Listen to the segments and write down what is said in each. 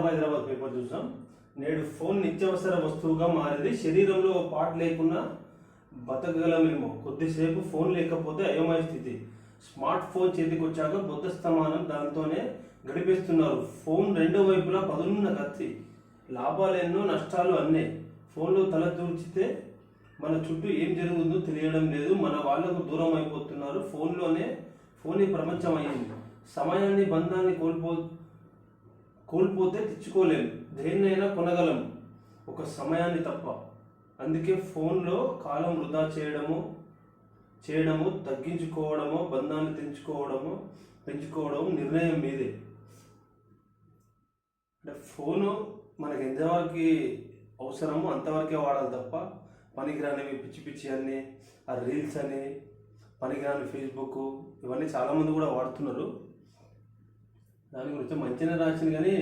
Hyderabad paper చూసాం. నేడు phone నిత్యావసర వస్తువుగా మారింది. శరీరంలో పార్ట్ లేకున్నా బతకగలమేమో, కొద్దిసేపు ఫోన్ లేకపోతే అయోమయ స్థితి. స్మార్ట్ ఫోన్ చేతికి వచ్చాక బుద్ధస్తమానం దాంతోనే గడిపేస్తున్నారు. ఫోన్ రెండు వైపులా పదునున్న కత్తి. లాభాలెన్నో, నష్టాలు అన్నే. ఫోన్లో తల దూర్చితే మన చుట్టూ ఏం జరుగుతుందో తెలియడం లేదు. మన వాళ్లకు దూరం అయిపోతున్నారు. ఫోనే ప్రపంచం అయ్యింది. సమయాన్ని, బంధాన్ని కోల్పోతే తెచ్చుకోలేము. దేన్నైనా కొనగలం, ఒక సమయాన్ని తప్ప. అందుకే ఫోన్లో కాలం వృధా చేయడము తగ్గించుకోవడము, బంధాన్ని పెంచుకోవడం నిర్ణయం మీదే. అంటే ఫోను మనకి ఎంతవరకు అవసరమో అంతవరకే వాడాలి తప్ప పనికిరానివి పిచ్చి పిచ్చి అన్నీ, ఆ రీల్స్ అని, పనికిరాని ఫేస్బుక్, ఇవన్నీ చాలామంది కూడా వాడుతున్నారు. దాని గురించి మంచిగా రాసింది, కానీ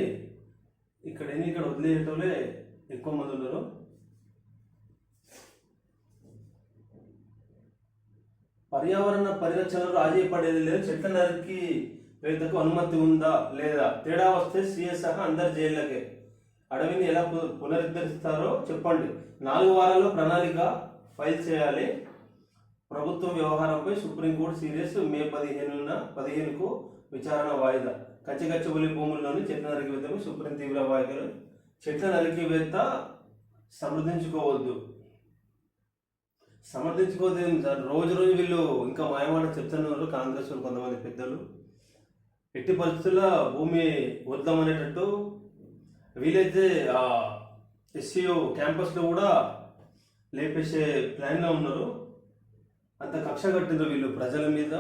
ఇక్కడ వదిలేయటంలో ఎక్కువ మంది ఉన్నారు. పర్యావరణ పరిరక్షణలో రాజీ పడేది లేదు. చెట్ల నరికి వేతకు అనుమతి ఉందా లేదా, తేడా వస్తే సీఎస్ సహా అందరి జైళ్ళకే. అడవిని ఎలా పునరుద్ధరిస్తారో చెప్పండి. 4 వారాల్లో ప్రణాళిక ఫైల్ చేయాలి. ప్రభుత్వం వ్యవహారంపై సుప్రీంకోర్టు సీరియస్. మే 15కు విచారణ వాయిదా. కచ్చగచ్చబులి భూముల్లోని చెట్ల నరికివేతకు సుప్రీం తీవ్ర వ్యాఖ్యలు. చెట్ల నరికివేత సమర్థించుకోవద్దు సార్. రోజు వీళ్ళు ఇంకా మాయమాట చెప్తున్నారు. కాంగ్రెస్ కొంతమంది పెద్దలు ఎట్టి పరిస్థితుల్లో భూమి వద్దామనేటట్టు, వీలైతే ఆ ఎస్సీయూ క్యాంపస్లో కూడా లేపేసే ప్లాన్లో ఉన్నారు. అంత కక్ష కట్టిండ్రు వీళ్ళు ప్రజల మీద.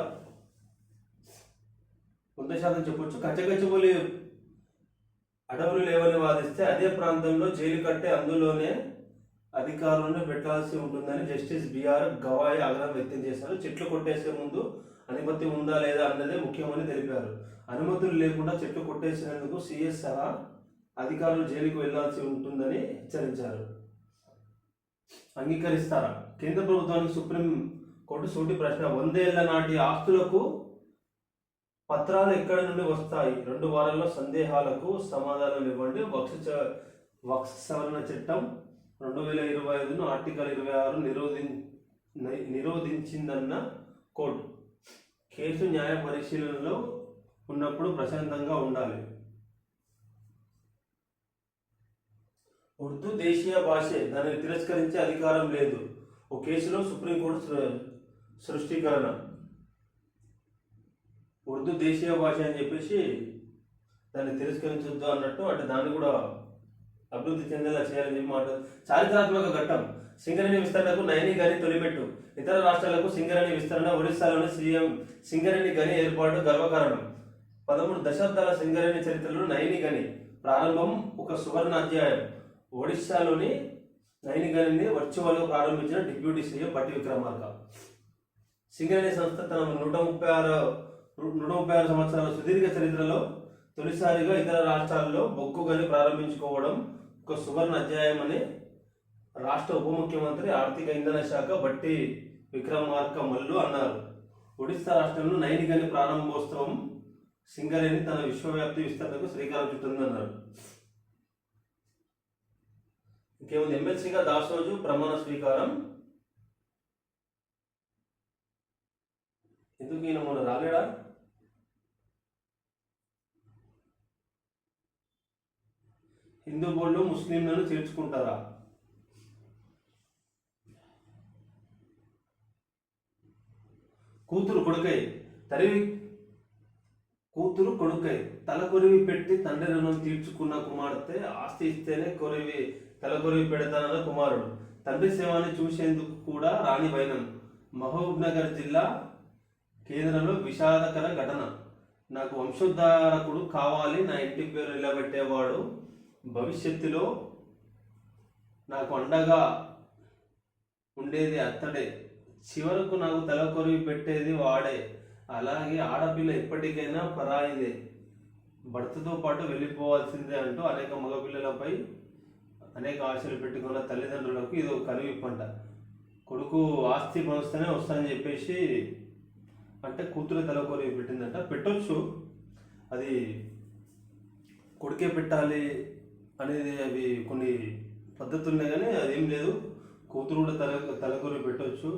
100% చెప్పొచ్చు. కచ్చగచ్చబోలి అడవులు లేవని వాదిస్తే అదే ప్రాంతంలో జైలు కట్టే అందులోనే అధికారులను పెట్టాల్సి ఉంటుందని జస్టిస్ బిఆర్ గవాయ్ ఆగ్రహం వ్యక్తం చేశారు. చెట్లు కొట్టేసే ముందు అనుమతి ఉందా లేదా అన్నదే ముఖ్యమని తెలిపారు. అనుమతులు లేకుండా చెట్లు కొట్టేసినందుకు సీఎస్ సహా అధికారులు జైలుకు వెళ్లాల్సి ఉంటుందని హెచ్చరించారు. అంగీకరిస్తారా? కేంద్ర ప్రభుత్వానికి సుప్రీం కోర్టు సూటి ప్రశ్న. 100 ఏళ్ల నాటి ఆస్తులకు పత్రాలు ఎక్కడి నుండి వస్తాయి? 2 వారాల్లో సందేహాలకు సమాధానం ఇవ్వండి. వక్ఫ్ సవరణ చట్టం 2025ను ఆర్టికల్ 26 నిరోధించిందన్న కోర్టు. కేసు న్యాయ పరిశీలనలో ఉన్నప్పుడు ప్రశాంతంగా ఉండాలి. ఉర్దూ దేశీయ భాషే, దానిని తిరస్కరించే అధికారం లేదు. ఓ కేసులో సుప్రీంకోర్టు సృష్టీకరణ. ఉర్దూ దేశీయ భాష అని చెప్పేసి దాన్ని తిరస్కరించొద్దు అన్నట్టు, అంటే దాన్ని కూడా అభివృద్ధి చెందేలా చేయాలని చెప్పి మాట. చారిత్రాత్మక ఘట్టం. సింగరేణి విస్తరణకు నైని గని తొలిమెట్టు. ఇతర రాష్ట్రాలకు సింగరేణి విస్తరణ. ఒడిశాలోని సీఎం సింగరేణి గని ఏర్పాటు గర్వకారణం. 13 దశాబ్దాల సింగరేణి చరిత్రలో నైని గని ప్రారంభం ఒక సువర్ణ అధ్యాయం. ఒడిశాలోని నైని గనిని వర్చువల్గా ప్రారంభించిన డిప్యూటీ సీఎం భట్టి విక్రమార్క. సింగరేణి సంస్థ తన 136 సంవత్సరాల సుదీర్ఘ చరిత్రలో తొలిసారిగా ఇతర రాష్ట్రాల్లో బొగ్గు గని ప్రారంభించుకోవడం ఒక సువర్ణ అధ్యాయం అని రాష్ట్ర ఉప ముఖ్యమంత్రి, ఆర్థిక ఇంధన శాఖ భట్టి విక్రమార్క మల్లు అన్నారు. ఒడిశా రాష్ట్రంలో నైని గని ప్రారంభోత్సవం సింగరేణి తన విశ్వవ్యాప్తి విస్తరణకు శ్రీకారం చుట్టిందన్నారు. ఇంకేముంది? ఎమ్మెల్సీగా దాసోజు ప్రమాణ స్వీకారం. ఎందుకు ఈయన మొన్న రాలేడా? హిందూ బోర్డులో ముస్లింలను చేర్చుకుంటారా? కూతురు కొడుకై తలకొరివి పెట్టి తండ్రి రుణం తీర్చుకున్న కుమార్తె. ఆస్తి ఇస్తేనే తలకొరివి పెడతానన్న కుమారుడు. తండ్రి సేవని చూసేందుకు కూడా రాని వైనం. మహబూబ్ నగర్ జిల్లా కేంద్రంలో విషాదకర ఘటన. నాకు వంశోద్ధారకుడు కావాలి, నా ఇంటి పేరు నిలబెట్టేవాడు, భవిష్యత్తులో నాకు అండగా ఉండేది అతడే, చివరకు నాకు తలకొరివి పెట్టేది వాడే. అలాగే ఆడపిల్ల ఎప్పటికైనా పరాయిదే, భర్తతో పాటు వెళ్ళిపోవాల్సిందే అంటూ అనేక మగపిల్లలపై అనేక ఆశలు పెట్టుకున్న తల్లిదండ్రులకు ఇది ఒక కనువిప్పంట. కొడుకు ఆస్తి పంచుతూనే వస్తానని చెప్పేసి అంటే కూతురు తలకొరివి పెట్టిందంట. పెట్టొచ్చు, అది కొడుకే పెట్టాలి అనేది అవి కొన్ని పద్ధతులు ఉన్నాయి, కానీ అదేం లేదు. కూతురు కూడా తలకొరివి పెట్టవచ్చు.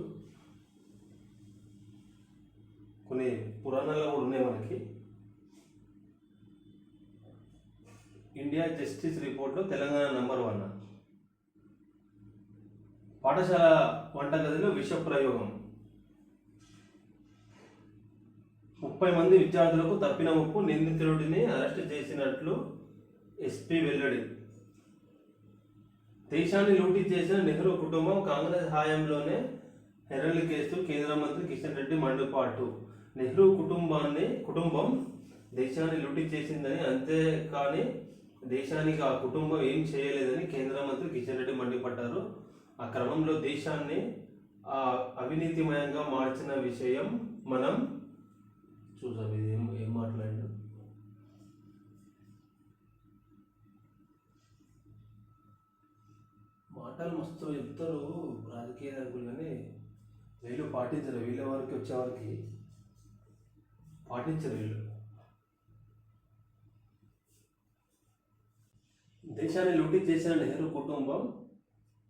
కొన్ని పురాణాల్లో కూడా ఉన్నాయి మనకి. ఇండియా జస్టిస్ రిపోర్ట్లో తెలంగాణ నంబర్ 1. పాఠశాల వంటగదిలో విష ప్రయోగం. 30 మంది విద్యార్థులకు తప్పిన ముప్పు, నిందితుడిని అరెస్ట్ చేసినట్లు ఎస్పీ వెల్లడి. దేశాన్ని లూటీ చేసిన నెహ్రూ కుటుంబం కాంగ్రెస్ హయాంలోనే హెరల్డ్ కేసు. కేంద్ర మంత్రి కిషన్ రెడ్డి మండిపాటు. నెహ్రూ కుటుంబం దేశాన్ని లూటీ చేసిందని, అంతేకాని దేశానికి ఆ కుటుంబం ఏం చేయలేదని కేంద్ర మంత్రి కిషన్ రెడ్డి మండిపడ్డారు. ఆ క్రమంలో దేశాన్ని అవినీతిమయంగా మార్చిన విషయం మనం చూసాం. ఇది ఏం మాట్లాడాడు. మాటలు మస్తు చెప్తారు రాజకీయ నాయకులు, కానీ వీళ్ళు పాటించరు. వీళ్ళ వారికి వచ్చేవారికి పాటించరు వీళ్ళు. దేశాన్ని లూటీ చేసిన నెహ్రూ కుటుంబం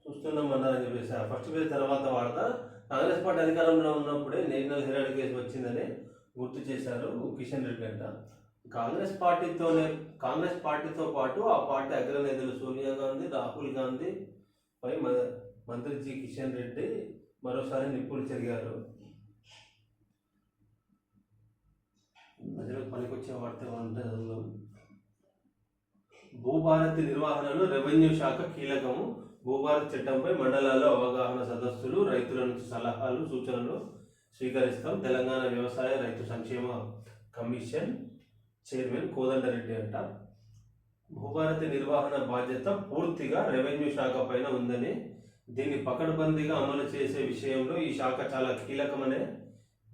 చూస్తున్నాం అన్నారని చెప్పేసి ఫస్ట్ పేజ్ తర్వాత వార్త. కాంగ్రెస్ పార్టీ అధికారంలో ఉన్నప్పుడే నేషనల్ హెరాల్డ్ కేసు వచ్చిందని గుర్తు చేశారు కిషన్ రెడ్డి అంట. కాంగ్రెస్ పార్టీతో పాటు ఆ పార్టీ అగ్రనేతలు సోనియా గాంధీ, రాహుల్ గాంధీ పై మంత్రి జి కిషన్ రెడ్డి మరోసారి నిప్పులు చెరిగారు. ప్రజలకు పనికొచ్చే వార్త ఉంటుంది. భూభారతి నిర్వహణలో రెవెన్యూ శాఖ కీలకము. భూభారతి చట్టంపై మండలాల్లో అవగాహన సదస్సులు, రైతుల నుంచి సలహాలు, సూచనలు స్వీకరిస్తాం. తెలంగాణ వ్యవసాయ రైతు సంక్షేమ కమిషన్ చైర్మన్ కోదండరెడ్డి అంట. భూభారతి నిర్వహణ బాధ్యత పూర్తిగా రెవెన్యూ శాఖ పైన ఉందని, దీన్ని పకడ్బందీగా అమలు చేసే విషయంలో ఈ శాఖ చాలా కీలకమనే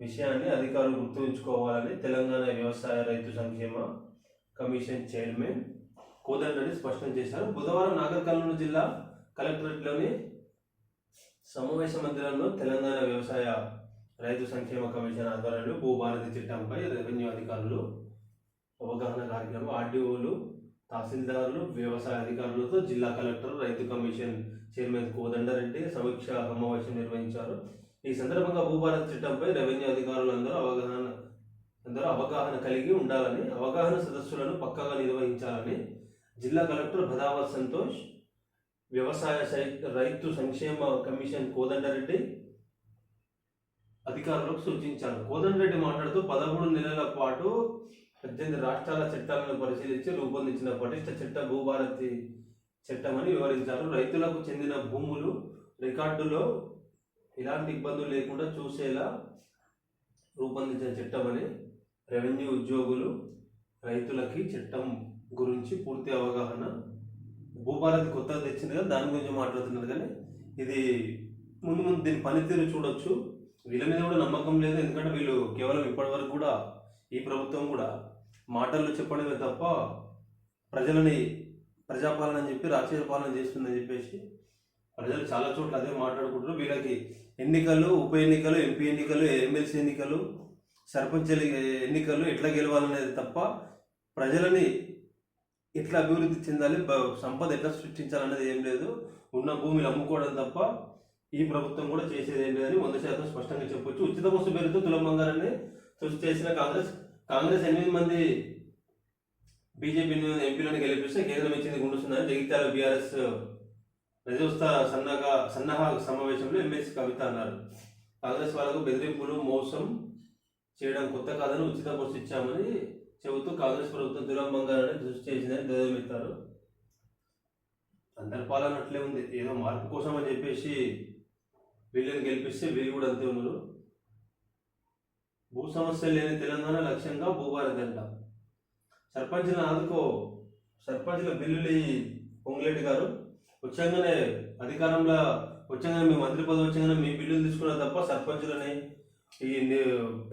విషయాన్ని అధికారులు గుర్తుంచుకోవాలని తెలంగాణ వ్యవసాయ రైతు సంక్షేమ కమిషన్ చైర్మన్ కోదండరెడ్డి స్పష్టం చేశారు. బుధవారం నాగర్ కర్నూలు జిల్లా కలెక్టరేట్లోని సమావేశ మందిరంలో తెలంగాణ వ్యవసాయ రైతు సంక్షేమ కమిషన్ ఆధ్వర్యంలో భూభారతి చట్టంపై రెవెన్యూ అధికారులు అవగాహన కార్యక్రమం. ఆర్డీఓలు, తహసీల్దారులు, వ్యవసాయ అధికారులతో జిల్లా కలెక్టర్, రైతు కమిషన్ చైర్మన్ కోదండరెడ్డి సమీక్ష సమావేశం నిర్వహించారు. ఈ సందర్భంగా భూభారతి చట్టంపై రెవెన్యూ అధికారులందరూ అవగాహన కలిగి ఉండాలని, అవగాహన సదస్సులను పక్కాగా నిర్వహించాలని జిల్లా కలెక్టర్ భదావత్ సంతోష్, వ్యవసాయ రైతు సంక్షేమ కమిషన్ కోదండరెడ్డి అధికారులకు సూచించారు. కోదండరెడ్డి మాట్లాడుతూ 13 నెలల పాటు 18 రాష్ట్రాల చట్టాలను పరిశీలించి రూపొందించిన పటిష్ట భూభారతి చట్టమని వివరించారు. రైతులకు చెందిన భూములు రికార్డులో ఎలాంటి ఇబ్బందులు లేకుండా చూసేలా రూపొందించిన చట్టమని, రెవెన్యూ ఉద్యోగులు, రైతులకి చట్టం గురించి పూర్తి అవగాహన. భూభారతి కొత్తగా తెచ్చింది కదా, దాని గురించి మాట్లాడుతున్నారు. కానీ ఇది ముందు దీని పనితీరు చూడొచ్చు. వీళ్ళ మీద కూడా నమ్మకం లేదు. ఎందుకంటే వీళ్ళు కేవలం ఇప్పటివరకు కూడా ఈ ప్రభుత్వం కూడా మాటల్లో చెప్పడమే తప్ప ప్రజలని ప్రజాపాలన అని చెప్పి రాజకీయ పాలన చేస్తుందని చెప్పేసి ప్రజలు చాలా చోట్ల అదే మాట్లాడుకుంటారు. వీళ్ళకి ఎన్నికలు, ఉప ఎన్నికలు, ఎంపీ ఎన్నికలు, ఎమ్మెల్సీ ఎన్నికలు, సర్పంచ్ ఎన్నికలు ఎట్లా గెలవాలనేది తప్ప ప్రజలని ఎట్లా అభివృద్ధి చెందాలి, సంపద ఎట్లా సృష్టించాలనేది ఏం లేదు. ఉన్న భూమిని అమ్ముకోవడం తప్ప ఈ ప్రభుత్వం కూడా చేసేది ఏం లేదని 100% స్పష్టంగా చెప్పొచ్చు. ఉచిత బస్సు పేరుతో తులం బంగారాన్ని సృష్టి చేసిన కాంగ్రెస్ 8 మంది బీజేపీ ఎంపీలను గెలిపిస్తే కేంద్రం ఇచ్చింది గుండుస్తుందని జగిత్యాల బీఆర్ఎస్ రజోత్సవ సన్నాహ సమావేశంలో ఎమ్మెల్సీ కవిత అన్నారు. కాంగ్రెస్ వాళ్ళకు బెదిరింపులు, మోసం చేయడం కొత్త కాదని ఉచిత బస్సు ఇచ్చామని చెబుతూ కాంగ్రెస్ ప్రభుత్వం తులం బంగారాన్ని సృష్టి చేసిందని ధ్వజమెత్తారు. అందరి పాలన అట్లే ఉంది. ఏదో మార్పు కోసం అని చెప్పేసి వీళ్ళని గెలిపిస్తే వీళ్ళు కూడా అంతే ఉన్నారు. భూ సమస్యలు లేని తెలంగాణ లక్ష్యంగా భూభారతి అంట. సర్పంచ్లను ఆదుకో, సర్పంచ్ల బిల్లులు పొంగులేటి గారు వచ్చాగానే అధికారంలో వచ్చాగానే మీ మంత్రి పదవి వచ్చాగానే మీ బిల్లులు తీసుకున్నారు తప్ప సర్పంచులని, ఈ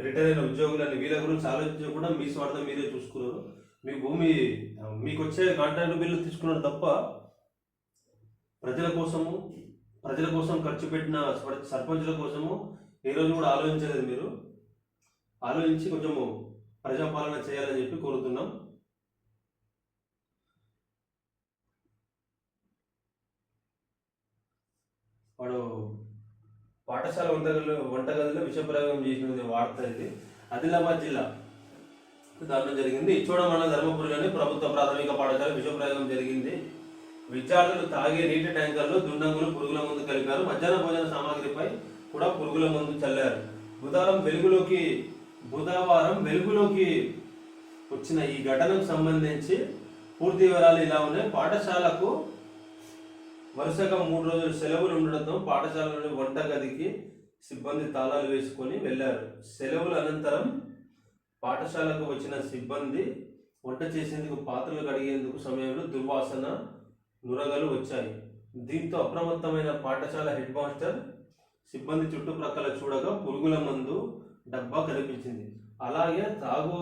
రిటైర్ అయిన ఉద్యోగులని వీళ్ళ గురించి ఆలోచించకుండా మీ స్వార్థం మీరే చూసుకున్నారు. మీ భూమి మీకు వచ్చే కాంట్రాక్ట్ బిల్లు తీసుకున్నారు తప్ప ప్రజల కోసం ఖర్చు పెట్టిన సర్పంచుల కోసము ఏ రోజు కూడా ఆలోచించలేదు. మీరు ఆలోచించి కొంచెము ప్రజాపాలన చేయాలని చెప్పి కోరుతున్నాం. వాడు పాఠశాల వంటగదిలో విషప్రయోగం చేసినది వార్త ఇది. ఆదిలాబాద్ జిల్లా దారుణం జరిగింది. ఇచ్చోడ మండల ధర్మపురిలోని ప్రభుత్వ ప్రాథమిక పాఠశాల విషప్రయోగం జరిగింది. విద్యార్థులు తాగే నీటి ట్యాంకర్లో దుండంగులు పురుగుల మందు కలిపారు. మధ్యాహ్న భోజన సామాగ్రిపై కూడా పురుగుల మందు చల్లారు. బుధవారం వెలుగులోకి వచ్చిన ఈ ఘటనకు సంబంధించి పూర్తి వివరాలు ఇలా ఉన్నాయి. పాఠశాలకు వరుసగా 3 రోజులు సెలవులు ఉండడంతో పాఠశాలలోని వంటగదికి సిబ్బంది తాళాలు వేసుకొని వెళ్లారు. సెలవుల అనంతరం పాఠశాలకు వచ్చిన సిబ్బంది వంట చేసేందుకు పాత్రలు కడిగేందుకు సమయంలో దుర్వాసన నురగలు వచ్చాయి. దీంతో అప్రమత్తమైన పాఠశాల హెడ్ మాస్టర్ సిబ్బంది చుట్టుప్రక్కల చూడగా పురుగుల మందు డబ్బా కనిపించింది. అలాగే తాగు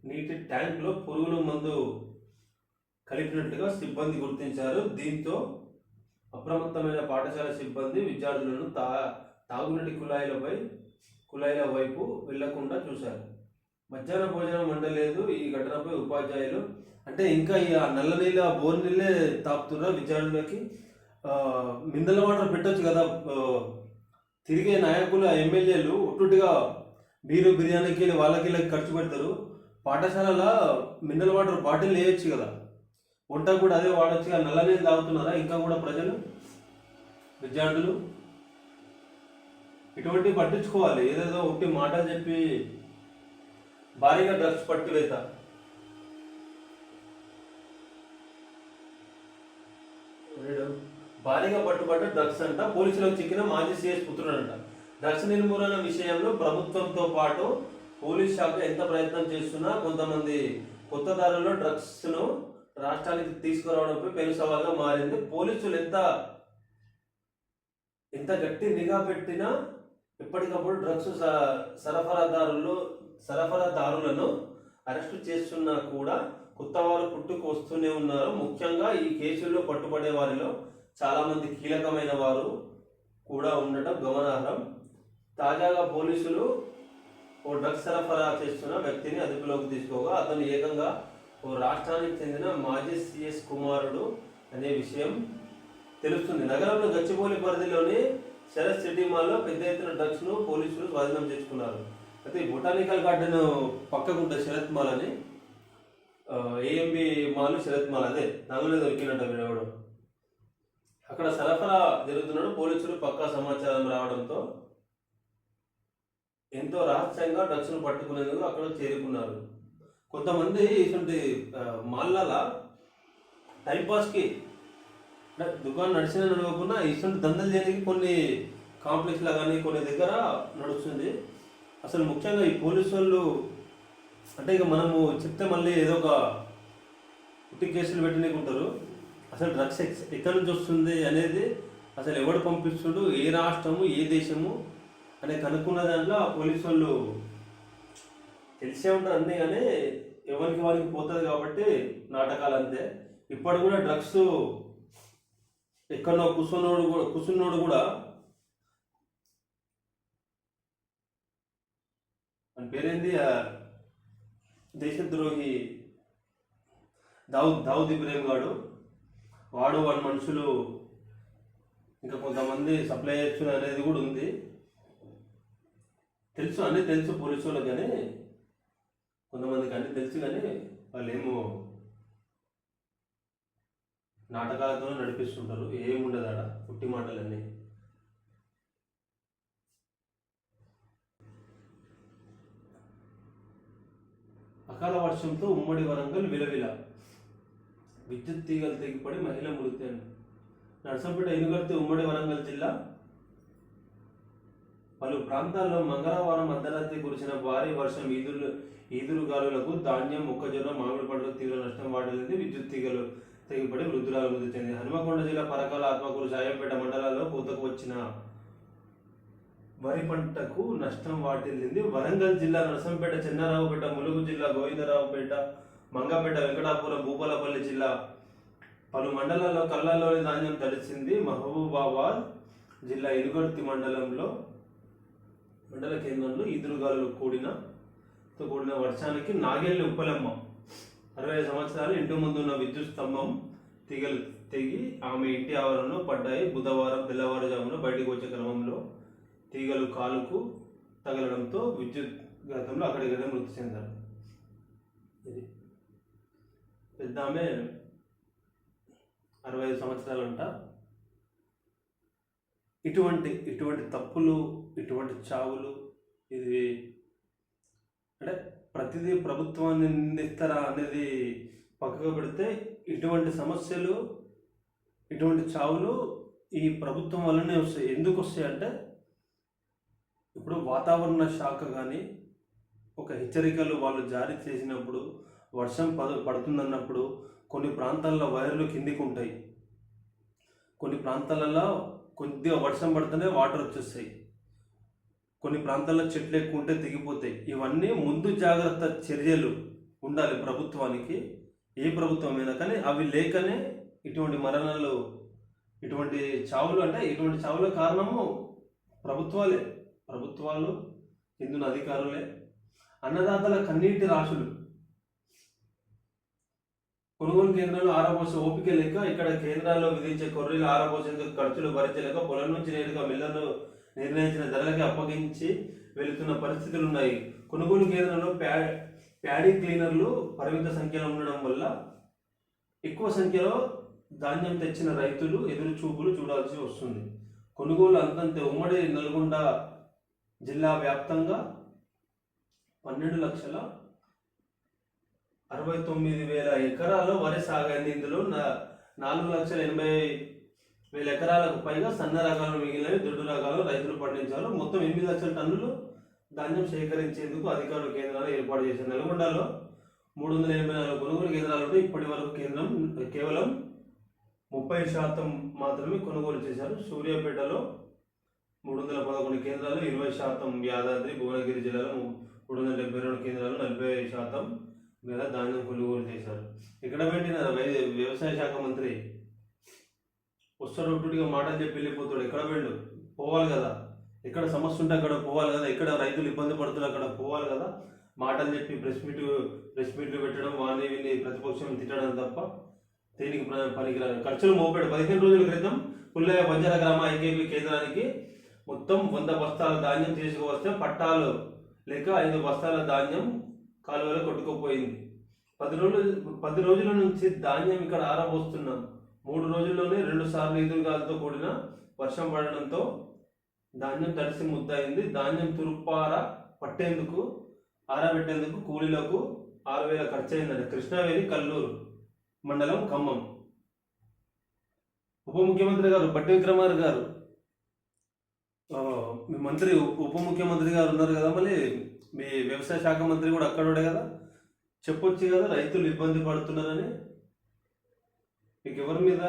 నీటి ట్యాంక్లో పురుగుల మందు కలిపినట్లుగా సిబ్బంది గుర్తించారు. దీంతో అప్రమత్తమైన పాఠశాల సిబ్బంది విద్యార్థులను తాగునీటి కుళాయిల వైపు వెళ్లకుండా చూశారు. మధ్యాహ్న భోజనం వండలేదు. ఈ ఘటనపై ఉపాధ్యాయులు అంటే ఇంకా ఈ నల్ల నీళ్ళ బోర్ నీళ్ళే తాపుతున్నా విద్యార్థులకి. మినరల్ వాటర్ పెట్టొచ్చు కదా. తిరిగే నాయకులు ఎమ్మెల్యేలు ఒట్టుగా బీరు బిర్యానీకి వాళ్ళకి ఖర్చు పెడతారు. పాఠశాలలో మినరల్ వాటర్ బాటిల్ వేయచ్చు కదా. వంట కూడా అదే వాడచ్చు. నల్ల నీళ్ళు తాగుతున్నారా ఇంకా కూడా ప్రజలు, విద్యార్థులు? ఇటువంటి పట్టించుకోవాలి. ఏదేదో ఒకటి మాటలు చెప్పి భారీగా డ్రగ్స్ పట్టివేత. భారీగా పట్టుబడ్డ డ్రగ్స్ అంట. పోలీసులకు చిక్కిన మాజీ సీఎస్ పుత్రుడంట. డ్రగ్స్ నిర్మూలన విషయంలో ప్రభుత్వంతో పాటు పోలీస్ శాఖ ఎంత ప్రయత్నం చేస్తున్నా కొంతమంది కొత్త దారుల్లో డ్రగ్స్ ను రాష్ట్రానికి తీసుకురావడంపై పెను సవాల్గా మారింది. పోలీసులు ఎంత గట్టి నిఘా పెట్టినా ఎప్పటికప్పుడు డ్రగ్స్ సరఫరాదారులను అరెస్టు చేస్తున్నా కూడా కొత్త వారు పుట్టుకు వస్తూనే ఉన్నారు. ముఖ్యంగా ఈ కేసుల్లో పట్టుబడే వారిలో చాలా మంది కీలకమైన వారు కూడా ఉండటం గమనార్హం. తాజాగా పోలీసులు ఓ డ్రగ్స్ సరఫరా చేస్తున్న వ్యక్తిని అదుపులోకి తీసుకోగా అతను ఏకంగా ఓ రాష్ట్రానికి చెందిన మాజీ సీఎస్ కుమారుడు అనే విషయం తెలుస్తుంది. నగరంలో గచ్చిబౌలి పరిధిలోని శరత్ సిటీ మాల్లో పెద్ద ఎత్తున డ్రగ్స్ ను పోలీసులు స్వాధీనం చేసుకున్నారు. అయితే బొటానికల్ గార్డెన్ పక్కకుంటే శరత్ మాల్ అని, ఏఎంబి మాల్ శరత్ మాల్, అదే దానిలోనే దొరికినట్ట వీడవడం. అక్కడ సరఫరా జరుగుతున్నాడు. పోలీసులు పక్కా సమాచారం రావడంతో ఎంతో రహస్యంగా డ్రగ్స్ ను పట్టుకునేందుకు అక్కడ చేరుకున్నారు. కొంతమంది ఇటువంటి మాల్లాల టైంపాస్కి దుకాణం నడిచినా నడవకుండా ఇటువంటి దందలు చేయడానికి కొన్ని కాంప్లెక్స్లా కానీ కొన్ని దగ్గర నడుస్తుంది. అసలు ముఖ్యంగా ఈ పోలీసు వాళ్ళు అంటే ఇక మనము చెప్తే మళ్ళీ ఏదో ఒక పుట్టి కేసులు పెట్టినకుంటారు. అసలు డ్రగ్స్ ఎక్కడి నుంచి వస్తుంది అనేది, అసలు ఎవడు పంపిస్తుడు, ఏ రాష్ట్రము ఏ దేశము అనే కనుక్కున్న దాంట్లో ఆ పోలీసు వాళ్ళు తెలిసే ఉంటారు అన్నీ. కానీ ఎవరికి వారికి పోతుంది కాబట్టి నాటకాలు అంతే. ఇప్పుడు కూడా డ్రగ్స్ ఎక్కడో కూర్చున్నోడు కూడా అని పేరేంది, దేశద్రోహి దావుద్ ఇబ్రాహిం గాడు, వాడు వాడి మనుషులు ఇంకా కొంతమంది సప్లై చేయొచ్చు అనేది కూడా ఉంది. తెలుసు, అన్నీ తెలుసు పోలీసు వాళ్ళకి. కానీ కొంతమందికి అన్నీ తెలుసు కానీ వాళ్ళు ఏమో నాటకాలతో నడిపిస్తుంటారు. ఏముండదు ఆడ, పుట్టి మాటలన్నీ. అకాల వర్షంతో ఉమ్మడి వరంగల్ విలవిల. విద్యుత్ తీగలు తెగిపడి మహిళ మృతి. నర్సంపేట ఎనుగర్తి ఉమ్మడి వరంగల్ జిల్లా పలు ప్రాంతాల్లో మంగళవారం అర్ధరాత్రి కురిసిన భారీ వర్షం ఈదురుగాలులకు ధాన్యం, మొక్కజొన్న, మామిడి పంటలకు తీవ్ర నష్టం వాటిల్లింది. విద్యుత్ తీగలు తెగిపడి వృద్ధురాలు మృతి చెందింది. హనుమకొండ జిల్లా పరకాల, ఆత్మకూరు, సాయంపేట మండలాల్లో పూతకు వచ్చిన వరి పంటకు నష్టం వాటిల్లింది. వరంగల్ జిల్లా నర్సంపేట, చెన్నారావుపేట, ములుగు జిల్లా గోవిందరావుపేట, మంగపేట, వెంకటాపురం, భూపాలపల్లి జిల్లా పలు మండలాల్లో కళ్ళల్లోని ధాన్యం తడిసింది. మహబూబాబాద్ జిల్లా ఎనుగర్తి మండల కేంద్రంలో ఈదురుగాలు కూడిన వర్షానికి నాగేళ్ల ఉప్పలమ్మ 65 సంవత్సరాలు ఇంటి ముందు ఉన్న విద్యుత్ స్తంభం తీగలు తెగి ఆమె ఇంటి ఆవరణలో పడ్డాయి. బుధవారం తెల్లవారుజామున బయటకు వచ్చే క్రమంలో తీగలు కాలుకు తగలడంతో విద్యుద్ఘాతంలో అక్కడికనే మృతి చెందారు. ఇది పెద్ద ఆమె 65 సంవత్సరాలంట. ఇటువంటి తప్పులు, ఇటువంటి చావులు, ఇది అంటే ప్రతిదీ ప్రభుత్వాన్ని నిందిస్తారా అనేది పక్కకు పెడితే ఇటువంటి సమస్యలు, ఇటువంటి చావులు ఈ ప్రభుత్వం వల్లనే వస్తాయి. ఎందుకు వస్తాయి అంటే ఇప్పుడు వాతావరణ శాఖ కానీ ఒక హెచ్చరికలు వాళ్ళు జారీ చేసినప్పుడు, వర్షం పడుతుందన్నప్పుడు కొన్ని ప్రాంతాల్లో వైర్లు కిందికి ఉంటాయి, కొన్ని ప్రాంతాలలో కొద్దిగా వర్షం పడితేనే వాటర్ వచ్చేస్తాయి, కొన్ని ప్రాంతాల్లో చెట్లు ఎక్కువ ఉంటే తెగిపోతాయి. ఇవన్నీ ముందు జాగ్రత్త చర్యలు ఉండాలి ప్రభుత్వానికి, ఏ ప్రభుత్వమైనా. కానీ అవి లేకనే ఇటువంటి మరణాలు, ఇటువంటి చావులు, అంటే ఇటువంటి చావుల కారణము ప్రభుత్వాలు, కిందున్న అధికారులే, అన్నదాతల కన్నీటి రాశులు. కొనుగోలు కేంద్రాలు ఆరబోసే ఓపిక లేక, ఇక్కడ కేంద్రాల్లో విధించే కొర్రీలు ఆరబోసేందుకు ఖర్చులు భరించలేక పొలం నుంచి నేరుగా మిల్లర్లు నిర్ణయించిన ధరలకి అప్పగించి వెళుతున్న పరిస్థితులు ఉన్నాయి. కొనుగోలు కేంద్రంలో ప్యాడీ క్లీనర్లు పరిమిత సంఖ్యలో ఉండడం వల్ల ఎక్కువ సంఖ్యలో ధాన్యం తెచ్చిన రైతులు ఎదురు చూపులు చూడాల్సి వస్తుంది. కొనుగోలు అంతంతే. ఉమ్మడి నల్గొండ జిల్లా వ్యాప్తంగా 12,69,000 ఎకరాలు వరి సాగైంది. ఇందులో 4,80,000 ఎకరాలకు పైగా సన్న రకాలు మిగిలినవి, దొడ్డు రకాలు రైతులు పండించారు. మొత్తం 8 లక్షల టన్నులు ధాన్యం సేకరించేందుకు అధికారులు కేంద్రాలు ఏర్పాటు చేశారు. నల్గొండలో 384 కొనుగోలు కేంద్రాలు ఉంటే ఇప్పటి వరకు కేవలం 30% మాత్రమే కొనుగోలు చేశారు. సూర్యాపేటలో 311 కేంద్రాలు, 20%. యాదాద్రి, భువనగిరి జిల్లాలో 372 కేంద్రాలు, 40% మీద ధాన్యం కొనుగోలు చేశారు. ఇక్కడ పెట్టిన వ్యవసాయ శాఖ మంత్రి వస్తాడుగా మాటలు చెప్పి వెళ్ళిపోతాడు. ఎక్కడ వెళ్ళు పోవాలి కదా, ఎక్కడ సమస్య ఉంటే అక్కడ పోవాలి కదా, ఎక్కడ రైతులు ఇబ్బంది పడుతున్నారు అక్కడ పోవాలి కదా. మాటలు చెప్పి ప్రెస్ మీట్లు పెట్టడం, వాడిని వీళ్ళని ప్రతిపక్షం తిట్టడం తప్ప దేనికి పనికిరాదు. ఖర్చులు మోపాడు. 15 రోజుల క్రితం పుల్లయ్య బంజారా గ్రామ ఐకేపీ కేంద్రానికి మొత్తం 100 బస్తాల ధాన్యం తీసుకువస్తే పట్టాలు లేక 5 బస్తాల ధాన్యం కాలువలో కొట్టుకుపోయింది. 10 రోజుల నుంచి ధాన్యం ఇక్కడ ఆరబోస్తున్నాం. 3 రోజుల్లోనే 2 సార్లు ఈదురుగాలతో కూడిన వర్షం పడడంతో ధాన్యం తడిసి ముద్దయింది. ధాన్యం తురుపార పట్టేందుకు, ఆరబెట్టేందుకు కూలీలకు 6,000 ఖర్చు అయిందండి. కృష్ణావేలి, కల్లూరు మండలం, ఖమ్మం. ఉప ముఖ్యమంత్రి గారు బట్టి విక్రమార్క గారు, మీ మంత్రి ఉప ముఖ్యమంత్రి గారు ఉన్నారు కదా, మళ్ళీ మీ వ్యవసాయ శాఖ మంత్రి కూడా అక్కడే కదా, చెప్పొచ్చు కదా రైతులు ఇబ్బంది పడుతున్నారని. మీకు ఎవరి మీద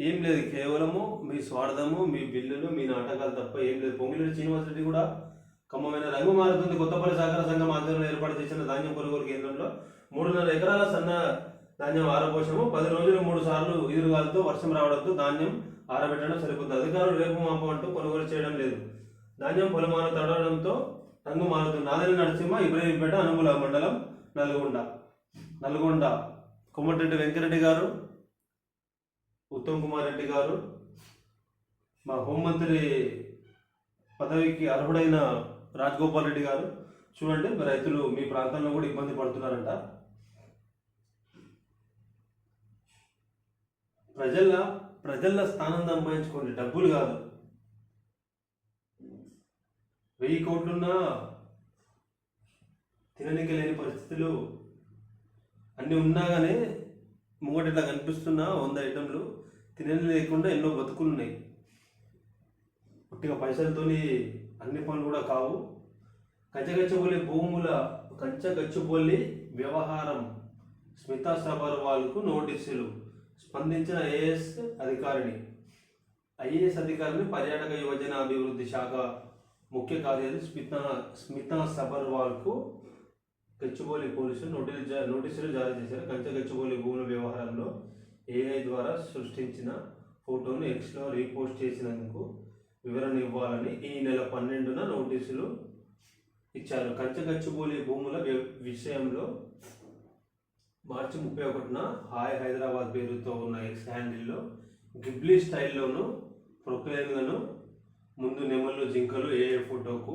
ఏం లేదు, కేవలము మీ స్వార్థము, మీ బిల్లులు, మీ నాటకాలు తప్ప ఏం లేదు. పొంగిలేటి శ్రీనివాసరెడ్డి కూడా ఖమ్మమైన రంగు మారుతుంది. కొత్తపల్లి సహకార సంఘం ఆధ్వర్యంలో ఏర్పాటు చేసిన ధాన్యం కొనుగోలు కేంద్రంలో 3.5 ఎకరాల సన్న ధాన్యం ఆరబోసాము. 10 రోజులు 3 సార్లు ఈదురుగాలతో వర్షం రావడంతో ధాన్యం ఆరబెట్టడం సరిపోతుంది. అధికారులు రేపు మాపం అంటూ కొనుగోలు చేయడం లేదు. ధాన్యం పొలమాన తడవడంతో రంగు మారుతుంది. నాదని నరసింహ, ఇబ్రహీంపేట, అనుముల మండలం, నల్గొండ. కొమ్మటిరెడ్డి వెంకరెడ్డి గారు, ఉత్తమ్ కుమార్ రెడ్డి గారు, మా హోంమంత్రి పదవికి అర్హుడైన రాజగోపాల్ రెడ్డి గారు, చూడండి రైతులు మీ ప్రాంతంలో కూడా ఇబ్బంది పడుతున్నారంట. ప్రజల స్థానం సంపాదించుకోండి, డబ్బులు కాదు. 1000 కోట్లున్నా తిననికి లేని పరిస్థితులు అన్నీ ఉన్నా కానీ ముంగట ఇట్లా కనిపిస్తున్న 100 ఐటెంలు తినని లేకుండా ఎన్నో బతుకులు ఉన్నాయి. పుట్టిగా పైసలతోని అన్ని పనులు కూడా కావు. కంచగచ్చిబౌలి వ్యవహారం స్మితా సబర్వాల్కు నోటీసులు. స్పందించిన ఐఏఎస్ అధికారిని పర్యాటక యువజన అభివృద్ధి శాఖ ముఖ్య కార్యదర్శి స్మితా సబర్వాల్కు గచ్చిబౌలి పోలీసులు నోటీసులు జారీ చేశారు. కంచగచ్చిబౌలి భూముల వ్యవహారంలో ఏఐ ద్వారా సృష్టించిన ఫోటోను ఎక్స్లో రీపోస్ట్ చేసినందుకు వివరణ ఇవ్వాలని ఈ నెల 12న నోటీసులు ఇచ్చారు. కంచగచ్చిబౌలి భూముల విషయంలో మార్చి 31న హాయ్ హైదరాబాద్ పేరుతో ఉన్న ఎక్స్ హ్యాండిల్లో గిబ్లీ స్టైల్లోను ప్రొక్లైన్లను ముందు నెమళ్ళు జింకలు ఏ ఫోటోకు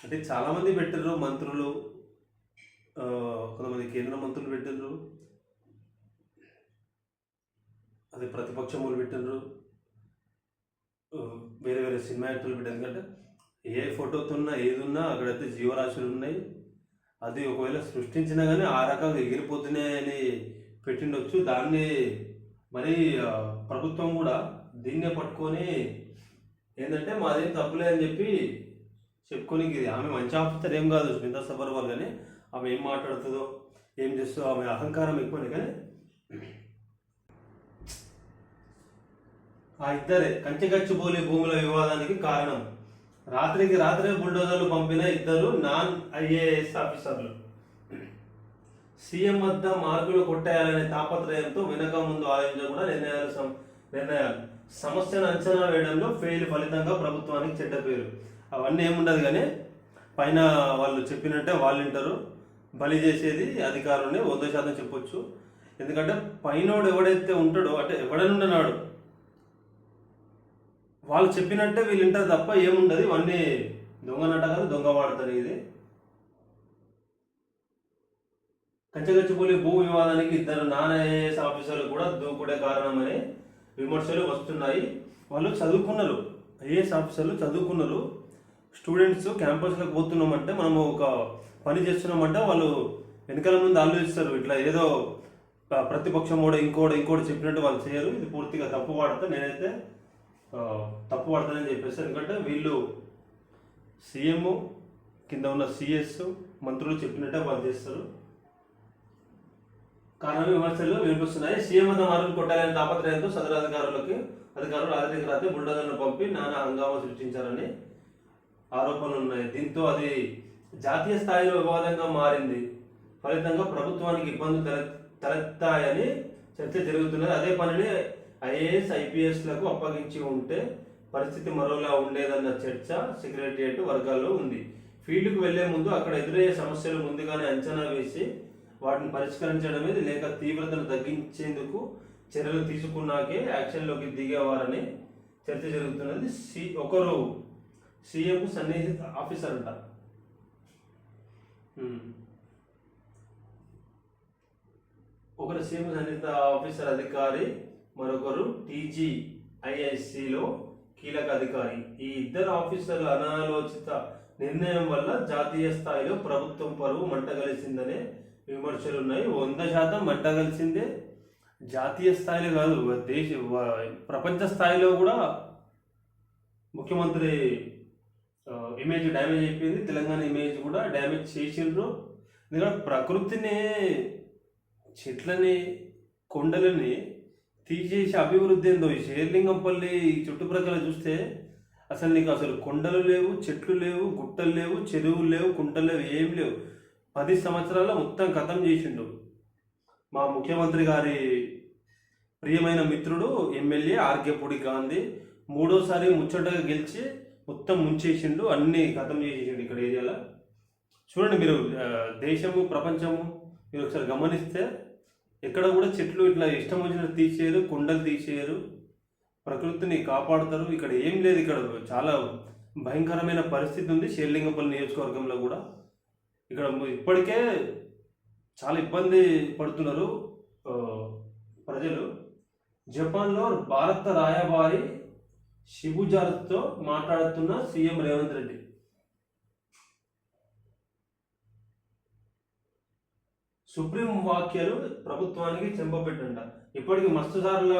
అంటే చాలామంది పెట్టారు. మంత్రులు, కొంతమంది కేంద్ర మంత్రులు పెట్టారు, అదే ప్రతిపక్షములు పెట్టారు, వేరే వేరే సినిమా యాక్టర్లు పెట్టారు. ఎందుకంటే ఏ ఫోటోతో ఉన్నా ఏది ఉన్నా అక్కడైతే జీవరాశులు ఉన్నాయి. అది ఒకవేళ సృష్టించినా కానీ ఆ రకంగా ఎగిరిపోతున్నాయని పెట్టిండొచ్చు. దాన్ని మరి ప్రభుత్వం కూడా దీన్నే పట్టుకొని ఏంటంటే మాదేం తప్పులే అని చెప్పి చెప్పుకొని, ఆమె మంచి ఆఫీసర్ ఏం కాదు స్మితా సబర్వాల్, కానీ ఆమె ఏం మాట్లాడుతుందో ఏం చేస్తుందో ఆమె అహంకారం ఎక్కువనే. కానీ ఆ ఇద్దరే కంచెగచ్చిబౌలి భూముల వివాదానికి కారణం. రాత్రికి రాత్రే బుల్డోజర్లు పంపిన ఇద్దరు నాన్ ఐఏఎస్ ఆఫీసర్లు సీఎం వద్ద మార్కులు కొట్టేయాలనే తాపత్రయంతో వెనక ముందు ఆలోచించకుండా నిర్ణయాలు సమస్యను అంచనా వేయడంలో ఫెయిల్, ఫలితంగా ప్రభుత్వానికి చెడ్డ పేరు. అవన్నీ ఏముండదు, కానీ పైన వాళ్ళు చెప్పినట్టే వాళ్ళు వింటారు. బలి చేసేది అధికారులనే 100% చెప్పొచ్చు. ఎందుకంటే పైనోడు ఎవడైతే ఉంటాడో అంటే ఎవడనుండనాడు వాళ్ళు చెప్పినట్టే వీళ్ళు వింటారు తప్ప ఏముండదు. ఇవన్నీ దొంగ నాటకాలు, దొంగ వాడతారు. ఇది కంచెగచ్చిబౌలి భూ వివాదానికి ఇద్దరు నాన్ ఐఏఎస్ ఆఫీసర్లు కూడా దూకుడే కారణమని విమర్శలు వస్తున్నాయి. వాళ్ళు చదువుకున్నారు, ఐఏఎస్ ఆఫీసర్లు చదువుకున్నారు. స్టూడెంట్స్ క్యాంపస్లకు పోతున్నామంటే, మనము ఒక పని చేస్తున్నామంటే వాళ్ళు వెనకాల ముందు ఆలోచిస్తారు. ఇట్లా ఏదో ప్రతిపక్షం కూడా ఇంకోటి చెప్పినట్టు వాళ్ళు చేయరు. ఇది పూర్తిగా తప్పు వాడతా. నేనైతే తప్పు పడతానని చెప్పేసి. ఎందుకంటే వీళ్ళు సీఎం కింద ఉన్న సిఎస్ మంత్రులు చెప్పినట్టే వాళ్ళు చేస్తారు. కారణం విమర్శలు వినిపిస్తున్నాయి. సీఎం వద్ద మార్కులు కొట్టాలని తాపత్రయంతో సదరు అధికారులు రాత్రికి రాత్రి బుల్డోజర్లను పంపి నానా హంగామా సృష్టించారని ఆరోపణలు ఉన్నాయి. దీంతో అది జాతీయ స్థాయిలో వివాదంగా మారింది. ఫలితంగా ప్రభుత్వానికి ఇబ్బందులు తలెత్తాయని చర్చ జరుగుతున్నది. అదే పనిని ఐఏఎస్ ఐపీఎస్లకు అప్పగించి ఉంటే పరిస్థితి మరోలా ఉండేదన్న చర్చ సెక్రటరియట్ వర్గాల్లో ఉంది. ఫీల్డ్కు వెళ్లే ముందు అక్కడ ఎదురయ్యే సమస్యలు ముందుగానే అంచనా వేసి వాటిని పరిష్కరించడమే, లేక తీవ్రతను తగ్గించేందుకు చర్యలు తీసుకున్నాకే యాక్షన్లోకి దిగేవారని చర్చ జరుగుతున్నది. ఒకరు సీఎం సన్నిహిత ఆఫీసర్ అంట. ఒకరు సీఎం సన్నిహిత ఆఫీసర్ అధికారి, మరొకరు టీజీఐఐసిలో కీలక అధికారి. ఈ ఇద్దరు ఆఫీసర్ల అనాలోచిత నిర్ణయం వల్ల జాతీయ స్థాయిలో ప్రభుత్వం పరువు మంటగలిసిందనే విమర్శలు ఉన్నాయి. 100% మంటగలిసిందే. జాతీయ స్థాయిలో కాదు, ప్రపంచ స్థాయిలో కూడా ముఖ్యమంత్రి ఇమేజ్ డ్యామేజ్ అయిపోయింది. తెలంగాణ ఇమేజ్ కూడా డ్యామేజ్ చేసిండ్రు. ఎందుకంటే ప్రకృతిని, చెట్లని, కొండలని తీసేసి అభివృద్ధి ఏందో. ఈ శేర్లింగంపల్లి చుట్టుప్రక్కల చూస్తే అసలు నీకు అసలు కొండలు లేవు, చెట్లు లేవు, గుట్టలు లేవు, చెరువులు లేవు, కుంటలు లేవు, ఏం లేవు. 10 సంవత్సరాల్లో మొత్తం ఖతం చేసిండు మా ముఖ్యమంత్రి గారి ప్రియమైన మిత్రుడు ఎమ్మెల్యే ఆర్కే పూడి గాంధీ. 3వ సారి ముచ్చటగా గెలిచి మొత్తం ముంచేసిండు, అన్ని ఖతం చేసేసిండు ఇక్కడ ఏరియాలో. చూడండి మీరు, దేశము ప్రపంచము మీరు ఒకసారి గమనిస్తే ఎక్కడ కూడా చెట్లు ఇట్లా ఇష్టం వచ్చినట్టు తీసేయరు, కొండలు తీసేయరు, ప్రకృతిని కాపాడుతారు. ఇక్కడ ఏం లేదు. ఇక్కడ చాలా భయంకరమైన పరిస్థితి ఉంది శేర్లింగపల్లి నియోజకవర్గంలో కూడా. ఇక్కడ ఇప్పటికే చాలా ఇబ్బంది పడుతున్నారు ప్రజలు. జపాన్లో భారత రాయబారి షిబుజార్తో మాట్లాడుతున్న సీఎం రేవంత్ రెడ్డి. సుప్రీం వ్యాఖ్యలు ప్రభుత్వానికి చెంపపెట్టంట. ఇప్పటికి మస్తు సార్లు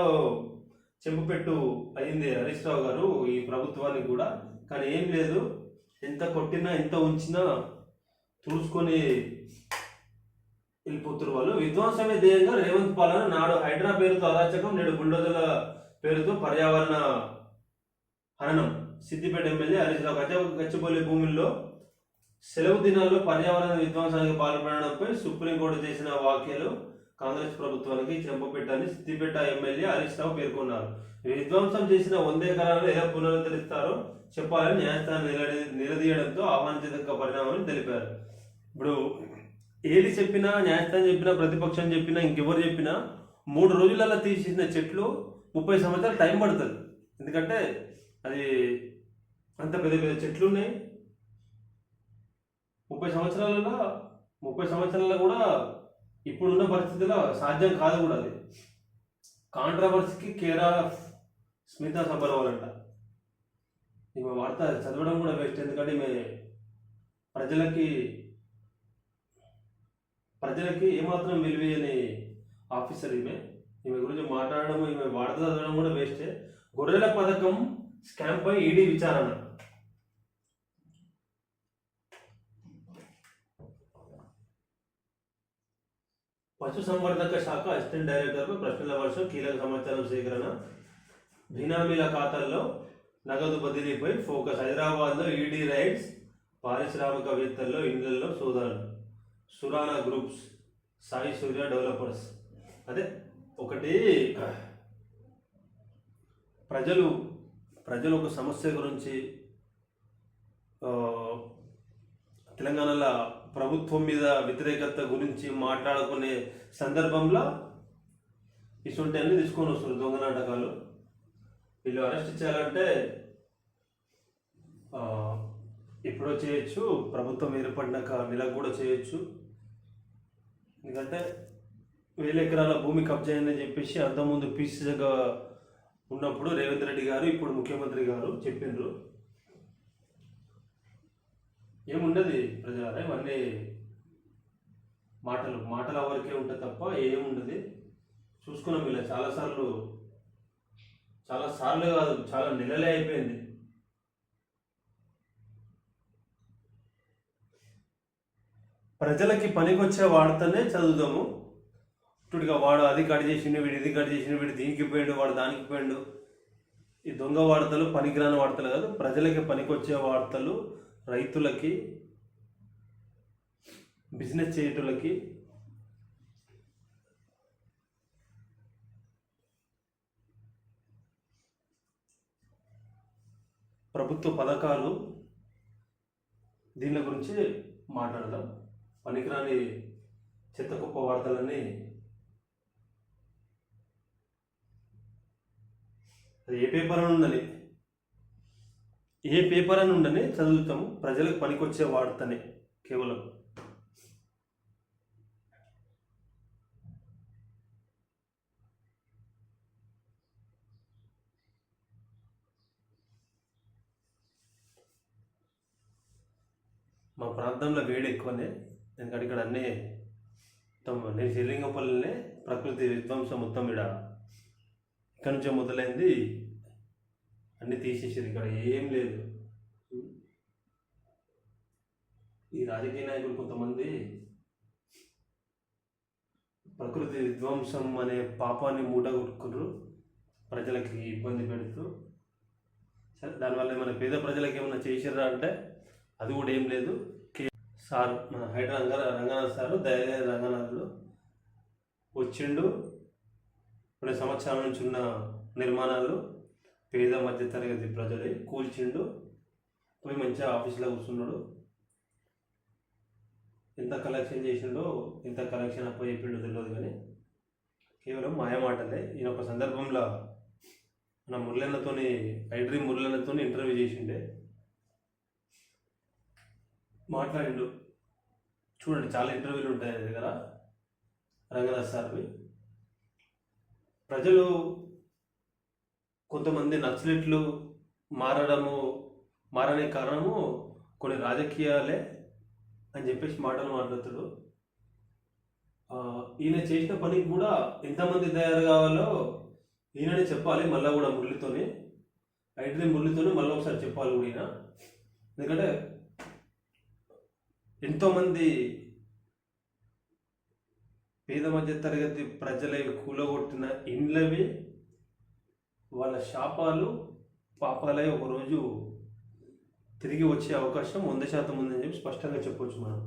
చెంపపెట్టు అయింది హరీష్ రావు గారు ఈ ప్రభుత్వానికి కూడా. కానీ ఏం లేదు, ఎంత కొట్టినా ఎంత ఉంచినా తుడుచుకొని వెళ్ళిపోతున్నారు వాళ్ళు. విధ్వంసమే ధ్యేయంగా రేవంత్ పాలన. నాడు హైడ్రా పేరుతో అరాచకం, నేడు బుల్డోజర్ల పేరుతో పర్యావరణ హననం. సిద్దిపేట ఎమ్మెల్యే హరీష్ రావు గచ్చిబౌలి భూముల్లో సెలవు దినాల్లో పర్యావరణ విధ్వంసానికి పాల్పడడంపై సుప్రీంకోర్టు చేసిన వ్యాఖ్యలు కాంగ్రెస్ ప్రభుత్వానికి చెంపపెట్టని సిద్దిపేట ఎమ్మెల్యే హరీష్ రావు పేర్కొన్నారు. విధ్వంసం చేసిన 100 ఎకరాలను ఎలా పునరుద్ధరిస్తారో చెప్పాలని న్యాయస్థానం నిలదీయడంతో ఆహ్వానించదగ్గ పరిణామం తెలిపారు. ఇప్పుడు ఏది చెప్పినా, న్యాయస్థానం చెప్పినా, ప్రతిపక్షం చెప్పినా, ఇంకెవరు చెప్పినా 3 రోజులలో తీసేసిన చెట్లు 30 సంవత్సరాలు టైం పడుతుంది. ఎందుకంటే అది అంత పెద్ద పెద్ద చెట్లు ఉన్నాయి. 30 సంవత్సరాలలో కూడా ఇప్పుడున్న పరిస్థితుల్లో సాధ్యం కాదు కూడా. అది కాంట్రవర్సీకి కేర్ ఆఫ్ స్మితా సబర్వాల్ అంట. ఈమె వార్త చదవడం కూడా వేస్ట్. ఎందుకంటే ఈమె ప్రజలకి ఏమాత్రం విలువేయని ఆఫీసర్. ఈమె గురించి మాట్లాడడం, ఈమె వార్త చదవడం కూడా వేస్టే. గొర్రెల పథకం స్కామ్ పై ఈడీ విచారణ. పశుసంవర్ధక శాఖ అసిస్టెంట్ డైరెక్టర్పై ప్రశ్నల వర్షం, కీలక సమాచారం సేకరణ, బినామీల ఖాతాల్లో నగదు బదిలీపై ఫోకస్. హైదరాబాద్లో ఈడీ రైడ్స్, పారిశ్రామికవేత్తల్లో ఇండ్లలో సోదాలు. సురానా గ్రూప్స్, సాయి సూర్య డెవలపర్స్. అదే ఒకటి ప్రజలు ఒక సమస్య గురించి తెలంగాణలో ప్రభుత్వం మీద వ్యతిరేకత గురించి మాట్లాడుకునే సందర్భంలో ఇటువంటి అన్ని తీసుకొని వస్తారు దొంగ నాటకాలు. వీళ్ళు అరెస్ట్ చేయాలంటే ఎప్పుడో చేయొచ్చు, ప్రభుత్వం ఏర్పడినాక నెలకు కూడా చేయొచ్చు. ఎందుకంటే 1000 ఎకరాల భూమి కబ్జా అయిందని చెప్పేసి అంతకుముందు పీసీగా ఉన్నప్పుడు రేవంత్ రెడ్డి గారు, ఇప్పుడు ముఖ్యమంత్రి గారు చెప్పిండ్రు. ఏముండదు ప్రజలారా, ఇవన్నీ మాటల వరకే ఉంటుంది తప్ప ఏముండదు. చూసుకున్నాం ఇలా చాలాసార్లు కాదు, చాలా నెలలే అయిపోయింది. ప్రజలకి పనికొచ్చే వార్తనే చదువుదాము. ఇటుగా వాడు అది కట్ చేసిండు, వీడు ఇది కట్ చేసిండు, వీడు దీనికి పోయిండు, వాడు దానికి పోయిండు. ఈ దొంగ వార్తలు, పనికిరాని వార్తలు కాదు, ప్రజలకి పనికొచ్చే వార్తలు, రైతులకి, బిజినెస్ చేయటోళ్ళకి, ప్రభుత్వ పథకాలు, దీని గురించి మాట్లాడదాం. పనికిరాని చెత్త కుప్ప వార్తలన్నీ అది ఏ పేపర్ అని ఉండని చదువుతాము. ప్రజలకు పనికొచ్చే వార్తనే కేవలం. మా ప్రాంతంలో వేడి ఎక్కువనే, ఎందుకంటే ఇక్కడ అన్నీ నేను శ్రీలింగపల్లినే ప్రకృతి విధ్వంసం మొత్తం ఇక్కడ నుంచే మొదలైంది. అన్నీ తీసేసారు, ఇక్కడ ఏం లేదు. ఈ రాజకీయ నాయకులు కొంతమంది ప్రకృతి విధ్వంసం అనే పాపాన్ని మూటగొట్టుకున్నారు, ప్రజలకి ఇబ్బంది పెడుతూ. సరే, దానివల్ల మన పేద ప్రజలకి ఏమైనా చేసిర్రా అంటే అది కూడా ఏం లేదు. సార్ మన రంగనాథ్ సారు, దయాకర్ రంగనాథుడు వచ్చిండు. 2 సంవత్సరాల నుంచి ఉన్న నిర్మాణాలు పేద మధ్య తరగతి ప్రజలే కూల్చిండు. పోయి మంచిగా ఆఫీస్లో కూర్చున్నాడు. ఎంత కలెక్షన్ చేసిండో, ఎంత కలెక్షన్ అప్ప చెప్పిండో తెలియదు, కానీ కేవలం మాయమాటలే. ఈయన ఒక సందర్భంలో మన ఐడ్రీమ్ మురళన్నతో ఇంటర్వ్యూ చేసిండే, మాట్లాడిండు. చూడండి, చాలా ఇంటర్వ్యూలు ఉంటాయి ఆయన దగ్గర, రంగనాథ్ సార్వి. ప్రజలు కొంతమంది నక్సలెట్లు మారనే కారణము కొన్ని రాజకీయాలే అని చెప్పేసి మాటలు మాట్లాడుతాడు. ఈయన చేసిన పనికి కూడా ఎంతమంది తయారు కావాలో ఈయననే చెప్పాలి. మళ్ళీ కూడా ఐడ్రీమ్ మురళితోనే మళ్ళీ ఒకసారి చెప్పాలి కూడా ఈయన. ఎందుకంటే ఎంతోమంది పేద మధ్య తరగతి ప్రజల కూలగొట్టిన ఇండ్లవి వాళ్ళ శాపాలు, పాపాలై ఒకరోజు తిరిగి వచ్చే అవకాశం 100% ఉందని చెప్పి స్పష్టంగా చెప్పొచ్చు మనం.